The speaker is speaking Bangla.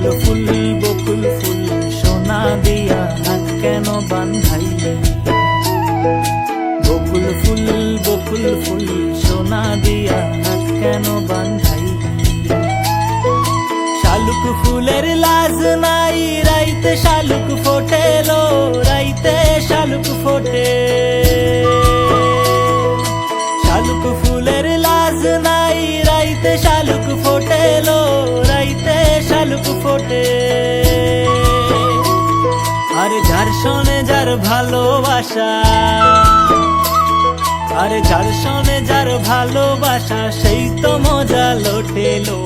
বকুল ফুল সোনা দিয়া হাত কেন বান্ধাইলি? বকুল ফুল সোনা দিয়া হাত কেন বান্ধাইলি? শালুক ফুলের লাজ নাই, রাইতে শালুক ফোটেলো, রাইতে শালুক ফোটে। শালুক ফুলের লাজ নাই, রাইতে শালুক ফোটেলো, রাইতে শালুক ফোটে। আর যার সনে যার ভালোবাসা, আর যার সনে যার ভালোবাসা, সেই তো মজা লোটেলো।